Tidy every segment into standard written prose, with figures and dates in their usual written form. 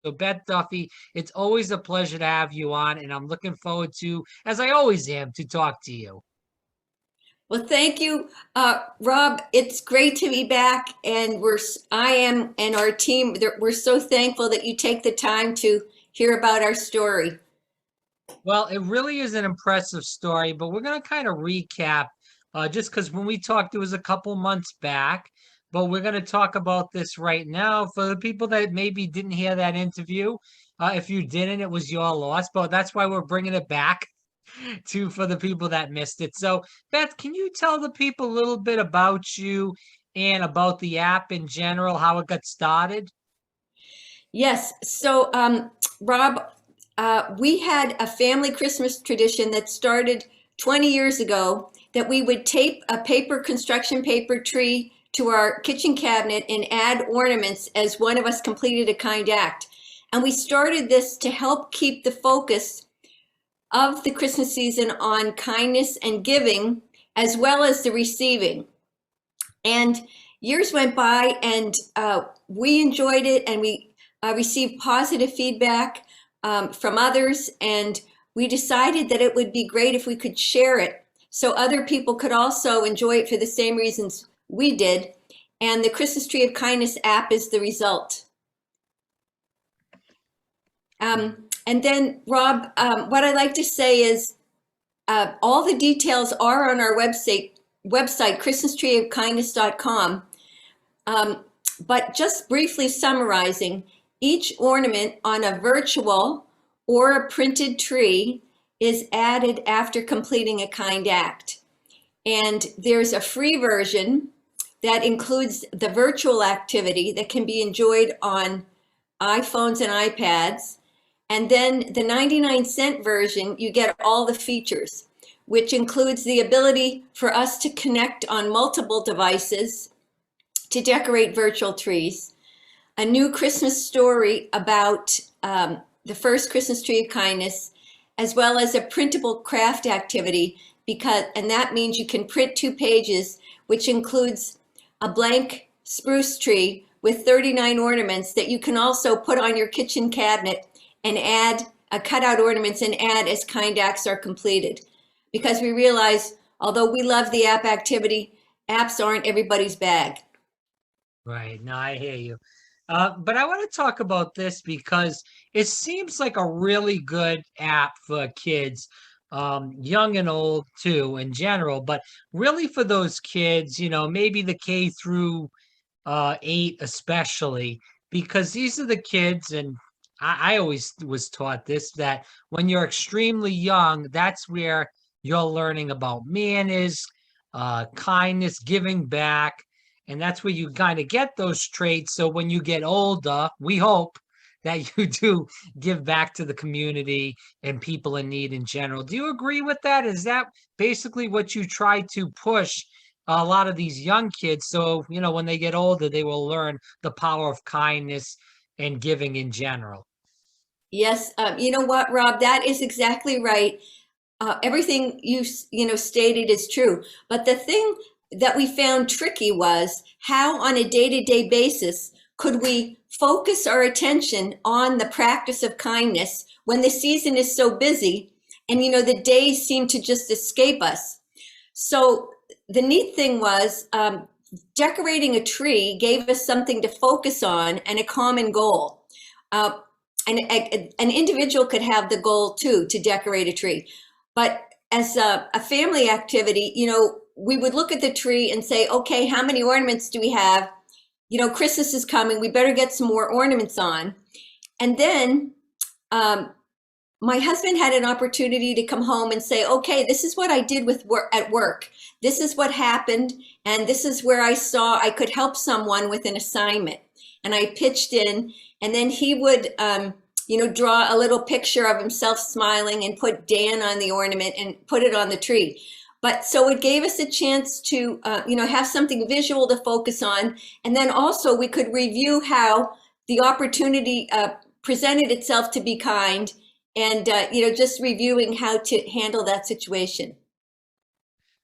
So, Beth Duffy, it's always a pleasure to have you on, and I'm looking forward to, as I always am, to talk to you. Well, thank you, Rob. It's great to be back, and I am, and our team. We're so thankful that you take the time to hear about our story. Well, it really is an impressive story, but we're going to kind of recap just because when we talked, it was a couple months back. But we're going to talk about this right now for the people that maybe didn't hear that interview. If you didn't, it was your loss, but that's why we're bringing it back to for the people that missed it. So, Beth, can you tell the people a little bit about you and about the app in general, how it got started? Yes. So, Rob, we had a family Christmas tradition that started 20 years ago that we would tape a construction paper tree to our kitchen cabinet and add ornaments as one of us completed a kind act. And we started this to help keep the focus of the Christmas season on kindness and giving, as well as the receiving. And years went by, and we enjoyed it, and we received positive feedback from others. And we decided that it would be great if we could share it so other people could also enjoy it for the same reasons we did. And the Christmas Tree of Kindness app is the result. And then, Rob, what I like to say is all the details are on our website christmastreeofkindness.com. But just briefly summarizing, each ornament on a virtual or a printed tree is added after completing a kind act. And there's a free version that includes the virtual activity that can be enjoyed on iPhones and iPads. And then the 99-cent version, you get all the features, which includes the ability for us to connect on multiple devices to decorate virtual trees, a new Christmas story about the first Christmas Tree of Kindness, as well as a printable craft activity, and that means you can print 2 pages, which includes a blank spruce tree with 39 ornaments that you can also put on your kitchen cabinet and add cutout ornaments and add as kind acts are completed. Because we realize, although we love the app activity, apps aren't everybody's bag. Right. No, I hear you. But I want to talk about this because it seems like a really good app for kids, young and old too, in general, but really for those kids, maybe the K through 8 especially, because these are the kids, and I always was taught this, that when you're extremely young, that's where you're learning about manners, kindness, giving back, and that's where you kind of get those traits. So when you get older, we hope that you do give back to the community and people in need in general. Do you agree with that? Is that basically what you try to push a lot of these young kids? So, when they get older, they will learn the power of kindness and giving in general. Yes, you know what, Rob? That is exactly right. Everything stated is true. But the thing that we found tricky was how, on a day-to-day basis, could we focus our attention on the practice of kindness when the season is so busy, and the days seem to just escape us. So the neat thing was decorating a tree gave us something to focus on and a common goal. And an individual could have the goal too, to decorate a tree. But as a family activity, we would look at the tree and say, okay, how many ornaments do we have? Christmas is coming. We better get some more ornaments on. And then my husband had an opportunity to come home and say, okay, this is what I did at work. This is what happened. And this is where I saw I could help someone with an assignment. And I pitched in, and then he would, draw a little picture of himself smiling and put Dan on the ornament and put it on the tree. But so it gave us a chance to, have something visual to focus on. And then also we could review how the opportunity presented itself to be kind, and, just reviewing how to handle that situation.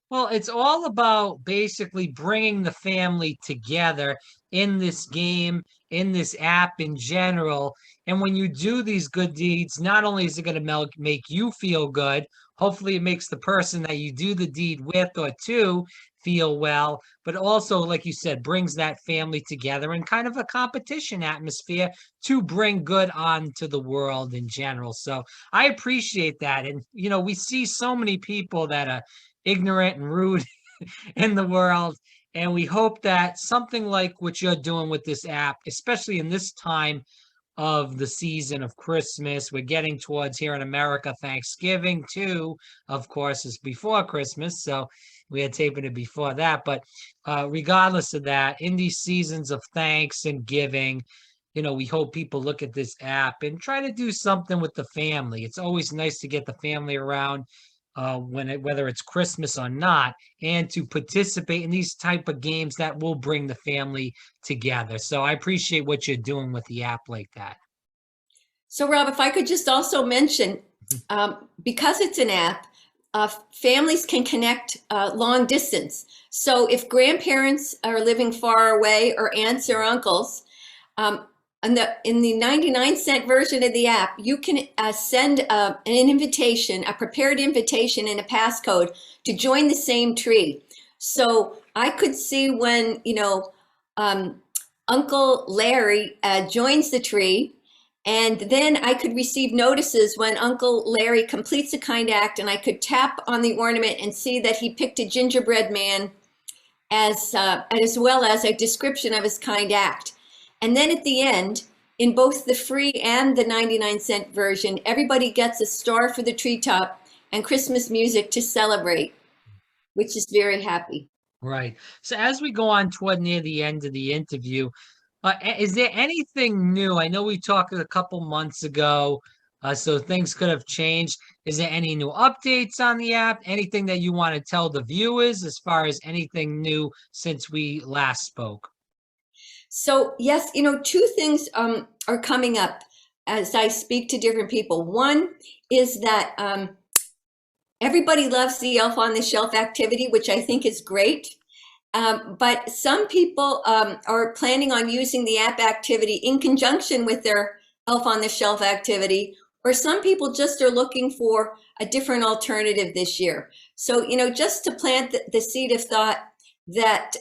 Well, it's all about basically bringing the family together in this game, in this app in general. And when you do these good deeds, not only is it going to make you feel good, hopefully it makes the person that you do the deed with or to feel well, but also, like you said, brings that family together in kind of a competition atmosphere to bring good on to the world in general. So I appreciate that. And, we see so many people that are ignorant and rude in the world. And we hope that something like what you're doing with this app, especially in this time of the season of Christmas, we're getting towards here in America, Thanksgiving too, of course, is before Christmas. So we are taping it before that. But regardless of that, in these seasons of thanks and giving, we hope people look at this app and try to do something with the family. It's always nice to get the family around whether it's Christmas or not, and to participate in these type of games that will bring the family together. So I appreciate what you're doing with the app like that. So, Rob, if I could just also mention, because it's an app, families can connect long distance. So, if grandparents are living far away or aunts or uncles, um, in the 99-cent version of the app, you can send an invitation, a prepared invitation and a passcode to join the same tree. So I could see when, Uncle Larry joins the tree, and then I could receive notices when Uncle Larry completes a kind act, and I could tap on the ornament and see that he picked a gingerbread man as well as a description of his kind act. And then at the end, in both the free and the 99-cent version, everybody gets a star for the treetop and Christmas music to celebrate, which is very happy. Right. So as we go on toward near the end of the interview, is there anything new? I know we talked a couple months ago, so things could have changed. Is there any new updates on the app? Anything that you want to tell the viewers as far as anything new since we last spoke? So yes, two things are coming up as I speak to different people. One is that everybody loves the Elf on the Shelf activity, which I think is great. But some people are planning on using the app activity in conjunction with their Elf on the Shelf activity, or some people just are looking for a different alternative this year. So, just to plant the seed of thought that,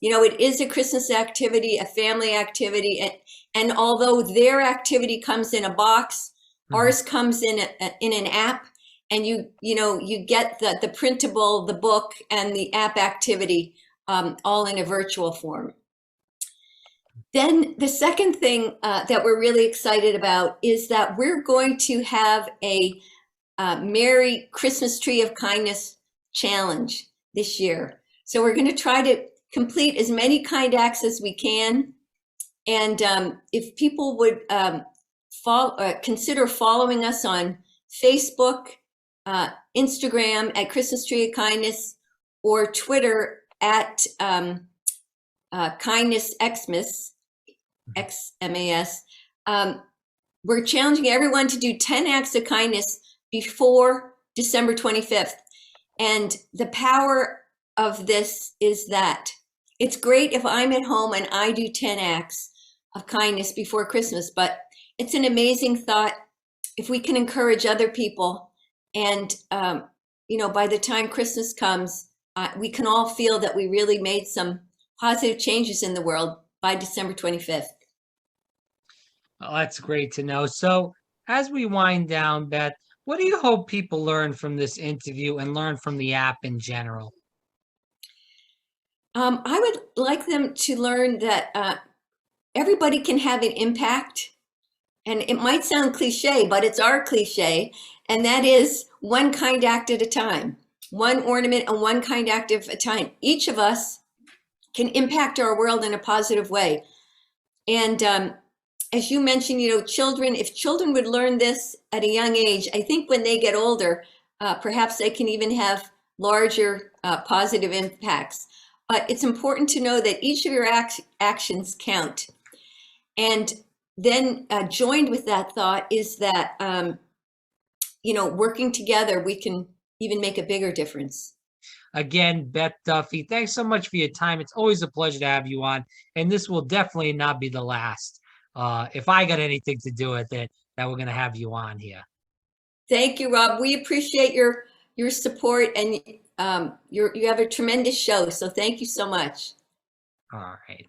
it is a Christmas activity, a family activity, and although their activity comes in a box, ours comes in an app, and you get the printable, the book, and the app activity all in a virtual form. Then the second thing that we're really excited about is that we're going to have a Merry Christmas Tree of Kindness challenge this year. So we're going to try to complete as many kind acts as we can. And if people would consider following us on Facebook, Instagram at Christmas Tree of Kindness, or Twitter at Kindness Xmas, XMAS. We're challenging everyone to do 10 acts of kindness before December 25th. And the power of this is that it's great if I'm at home and I do 10 acts of kindness before Christmas, but it's an amazing thought if we can encourage other people. And, by the time Christmas comes, we can all feel that we really made some positive changes in the world by December 25th. Oh, that's great to know. So as we wind down, Beth, what do you hope people learn from this interview and learn from the app in general? I would like them to learn that everybody can have an impact. And it might sound cliche, but it's our cliche. And that is one kind act at a time, one ornament and one kind act at a time. Each of us can impact our world in a positive way. And as you mentioned, children, if children would learn this at a young age, I think when they get older, perhaps they can even have larger positive impacts. But it's important to know that each of your actions count. And then joined with that thought is that, working together, we can even make a bigger difference. Again, Beth Duffy, thanks so much for your time. It's always a pleasure to have you on, and this will definitely not be the last. If I got anything to do with it, that we're going to have you on here. Thank you, Rob. We appreciate your support, and you have a tremendous show. So thank you so much. All right.